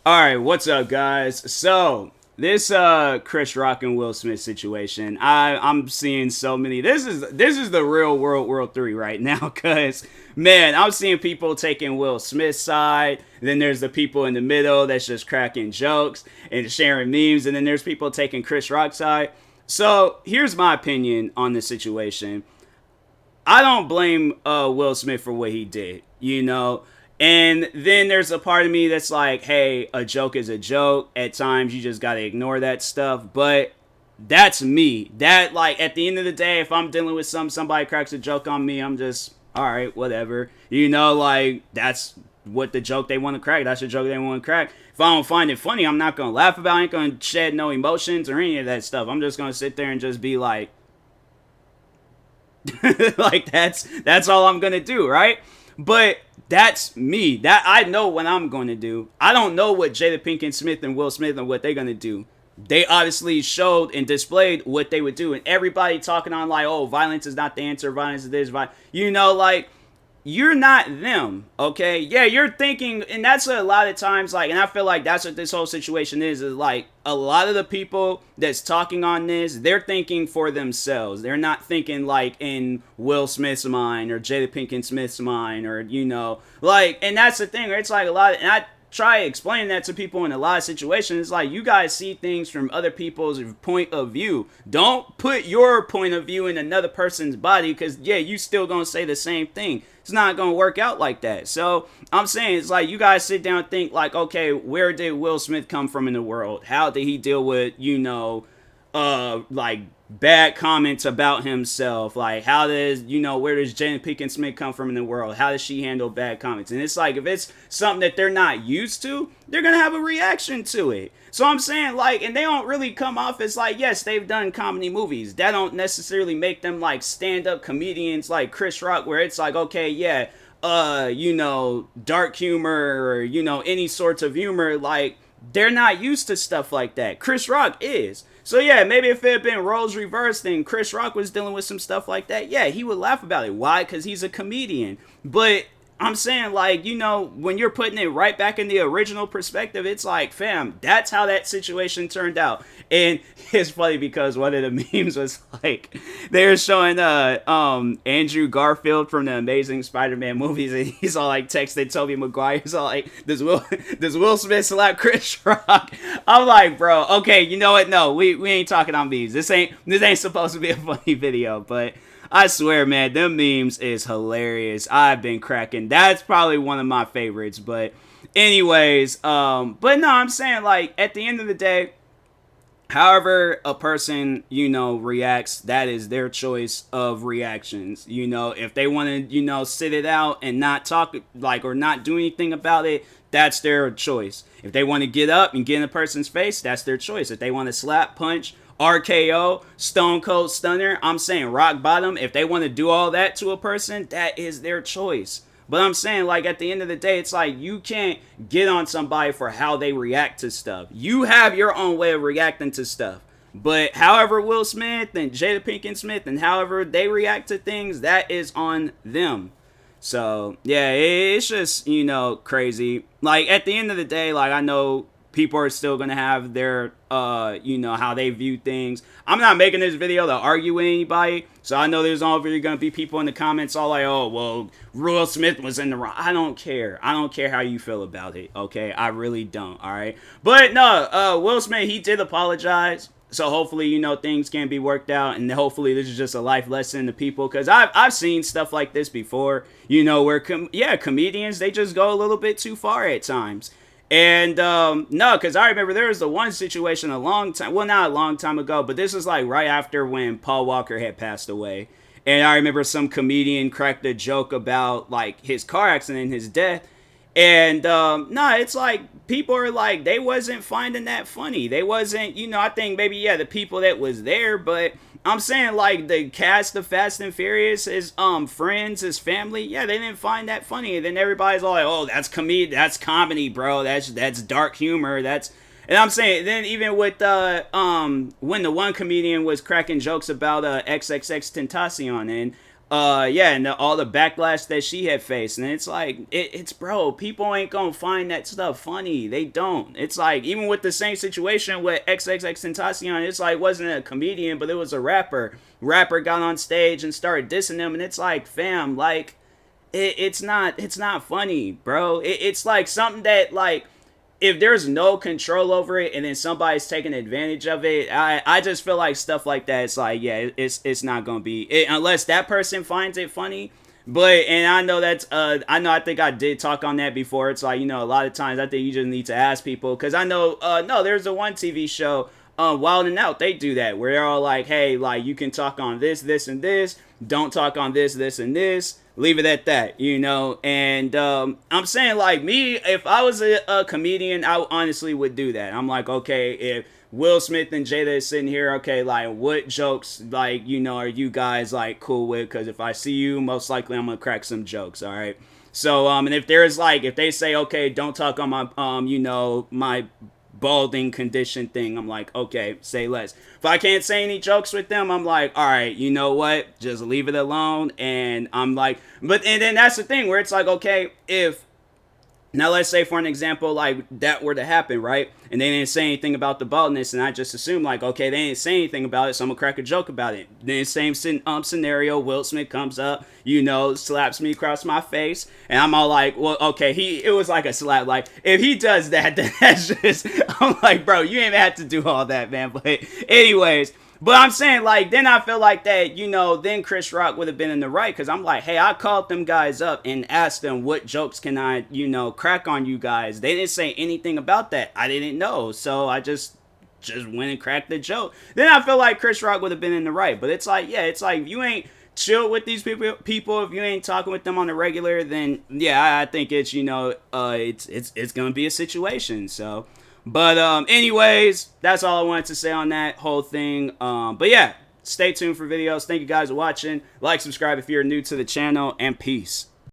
All right, what's up, guys? So this Chris Rock and Will Smith situation, I'm seeing so many. This is the real World 3 right now, cause man, I'm seeing people taking Will Smith's side. Then there's the people in the middle that's just cracking jokes and sharing memes, and then there's people taking Chris Rock's side. So here's my opinion on the situation. I don't blame Will Smith for what he did, you know. And then there's a part of me that's like, hey, a joke is a joke. At times you just gotta ignore that stuff. But that's me. That like at the end of the day, if I'm dealing with somebody cracks a joke on me, I'm just all right, whatever. You know, like that's what the joke they want to crack. That's the joke they want to crack. If I don't find it funny, I'm not gonna laugh about it. I ain't gonna shed no emotions or any of that stuff. I'm just gonna sit there and just be like, like that's all I'm gonna do, right? But that's me. That I know what I'm gonna do. I don't know what Jada Pinkett Smith and Will Smith and what they're gonna do. They obviously showed and displayed what they would do, and everybody talking on like, oh, violence is not the answer. Violence is this. You know, like you're not them, okay? Yeah, you're thinking, and that's a lot of times, like, and I feel like that's what this whole situation is like, a lot of the people that's talking on this, they're thinking for themselves. They're not thinking, like, in Will Smith's mind, or Jada Pinkett Smith's mind, or, you know, like, and that's the thing, right? It's like a lot of, and I try explaining that to people in a lot of situations. It's like you guys see things from other people's point of view. Don't put your point of view in another person's body, because yeah, you still gonna say the same thing. It's not gonna work out like that. So I'm saying it's like you guys sit down and think like, okay, where did Will Smith come from in the world? How did he deal with, you know, like bad comments about himself? Like how does, you know, where does Jada Pinkett Smith come from in the world? How does she handle bad comments? And it's like if it's something that they're not used to, they're gonna have a reaction to it. So I'm saying like, and they don't really come off as like, yes, they've done comedy movies. That don't necessarily make them like stand-up comedians like Chris Rock, where it's like, okay, yeah, you know, dark humor or, you know, any sorts of humor, like they're not used to stuff like that. Chris Rock is. So yeah, maybe if it had been roles reversed and Chris Rock was dealing with some stuff like that, yeah, he would laugh about it. Why? Because he's a comedian. But I'm saying, like, you know, when you're putting it right back in the original perspective, it's like, fam, that's how that situation turned out. And it's funny because one of the memes was like, they were showing Andrew Garfield from the Amazing Spider-Man movies, and he's all like texting Tobey Maguire. He's all like, does Will Smith slap Chris Rock? I'm like, bro, okay, you know what? No, we ain't talking on memes. This ain't supposed to be a funny video, but I swear, man, them memes is hilarious. I've been cracking. That's probably one of my favorites. But anyways, but no, I'm saying like at the end of the day, however a person, you know, reacts, that is their choice of reactions. You know, if they want to, you know, sit it out and not talk like or not do anything about it, that's their choice. If they want to get up and get in a person's face, that's their choice. If they want to slap, punch, RKO, Stone Cold Stunner, I'm saying rock bottom, if they want to do all that to a person, that is their choice. But I'm saying, like, at the end of the day, it's like you can't get on somebody for how they react to stuff. You have your own way of reacting to stuff. But however Will Smith and Jada Pinkett Smith and however they react to things, that is on them. So, yeah, it's just, you know, crazy. Like, at the end of the day, like, I know people are still going to have their, you know, how they view things. I'm not making this video to argue with anybody. So I know there's already going to be people in the comments all like, oh, well, Will Smith was in the wrong. I don't care. I don't care how you feel about it. Okay. I really don't. All right. But no, Will Smith, he did apologize. So hopefully, you know, things can be worked out, and hopefully this is just a life lesson to people, because I've seen stuff like this before, you know, where comedians, they just go a little bit too far at times. And no, because I remember there was the one situation a long time, well, not a long time ago, but this was like right after when Paul Walker had passed away. And I remember some comedian cracked a joke about like his car accident and his death. And no, it's like people are like, they wasn't finding that funny. They wasn't, you know, I think maybe, yeah, the people that was there, but I'm saying like the cast of Fast and Furious, his friends, his family, yeah, they didn't find that funny. And then everybody's all like, oh, that's comedy, bro. That's dark humor. And I'm saying, then even with when the one comedian was cracking jokes about XXX Tentacion, and yeah, and all the backlash that she had faced, and it's like it's bro, people ain't gonna find that stuff funny. They don't. It's like even with the same situation with XXXTentacion, it's like wasn't a comedian, but it was a rapper. Rapper got on stage and started dissing them, and it's like, fam, like it's not funny, bro. It's like something that like if there's no control over it and then somebody's taking advantage of it, I just feel like stuff like that, it's like, yeah, it's not gonna be it, unless that person finds it funny. But and I know that's I think I did talk on that before. It's like, you know, a lot of times I think you just need to ask people, because I know no, there's a one TV show, Wild and Out, they do that where they're all like, hey, like you can talk on this and this, don't talk on this and this, leave it at that, you know. And I'm saying, like, me, if I was a comedian, I honestly would do that. I'm like, okay, if Will Smith and Jada is sitting here, okay, like, what jokes, like, you know, are you guys like cool with? Because if I see you, most likely I'm gonna crack some jokes, all right. So and if there's like, if they say, okay, don't talk on my you know, my balding condition thing, I'm like, okay, say less. If I can't say any jokes with them, I'm like, all right, you know what, just leave it alone. And I'm like, but and then that's the thing where it's like, okay, if now let's say for an example, like that were to happen, right? And they didn't say anything about the baldness, and I just assume like, okay, they didn't say anything about it, so I'm gonna crack a joke about it. Then same scenario, Will Smith comes up, you know, slaps me across my face, and I'm all like, well, okay, it was like a slap. Like if he does that, then that's just, I'm like, bro, you ain't even have to do all that, man. But anyways. But I'm saying, like, then I feel like that, you know, then Chris Rock would have been in the right, because I'm like, hey, I called them guys up and asked them what jokes can I, you know, crack on you guys. They didn't say anything about that. I didn't know. So I just went and cracked the joke. Then I feel like Chris Rock would have been in the right. But it's like, yeah, it's like, if you ain't chill with these people, if you ain't talking with them on the regular, then yeah, I think it's, you know, it's gonna be a situation. So but anyways, that's all I wanted to say on that whole thing. But yeah, stay tuned for videos. Thank you guys for watching. Like, subscribe if you're new to the channel, and peace.